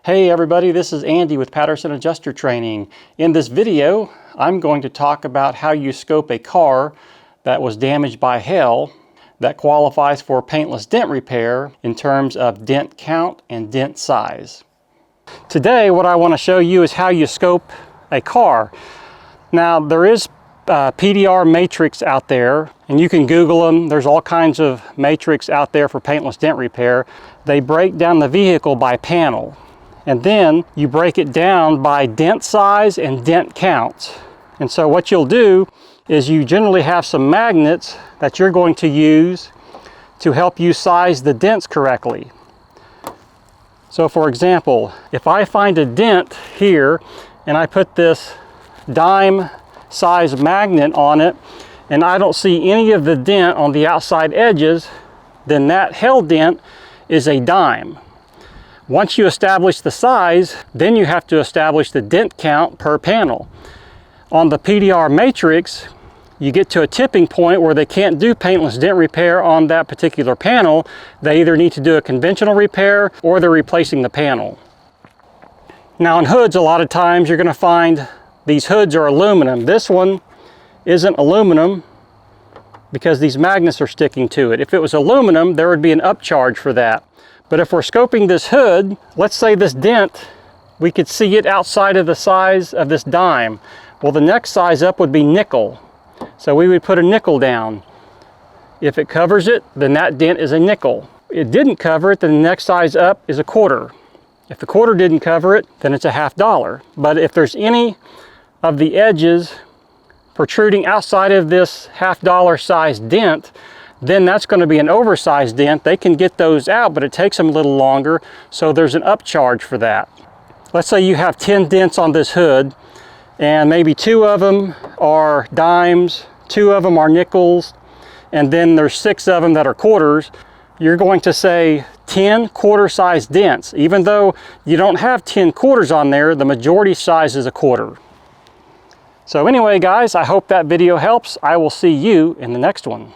Hey everybody, this is Andy with Patterson Adjuster Training. In this video, I'm going to talk about how you scope a car that was damaged by hail that qualifies for paintless dent repair in terms of dent count and dent size. Today, what I want to show you is how you scope a car. Now, there is PDR matrix out there, and you can Google them. There's all kinds of matrix out there for paintless dent repair. They break down the vehicle by panel. And then you break it down by dent size and dent count. And so what you'll do is you generally have some magnets that you're going to use to help you size the dents correctly. So for example, if I find a dent here and I put this dime size magnet on it and I don't see any of the dent on the outside edges, then that hail dent is a dime. Once you establish the size, then you have to establish the dent count per panel. On the PDR matrix, you get to a tipping point where they can't do paintless dent repair on that particular panel. They either need to do a conventional repair or they're replacing the panel. Now in hoods, a lot of times you're going to find these hoods are aluminum. This one isn't aluminum because these magnets are sticking to it. If it was aluminum, there would be an upcharge for that. But if we're scoping this hood, let's say this dent, we could see it outside of the size of this dime. Well, the next size up would be nickel. So we would put a nickel down. If it covers it, then that dent is a nickel. It didn't cover it, then the next size up is a quarter. If the quarter didn't cover it, then it's a $50. But if there's any of the edges protruding outside of this $50 size dent, then that's going to be an oversized dent. They can get those out, but it takes them a little longer, so there's an upcharge for that. Let's say you have 10 dents on this hood, and maybe 2 of them are dimes, 2 of them are nickels, and then there's 6 of them that are quarters. You're going to say 10 quarter-sized dents. Even though you don't have 10 quarters on there, the majority size is a quarter. So anyway, guys, I hope that video helps. I will see you in the next one.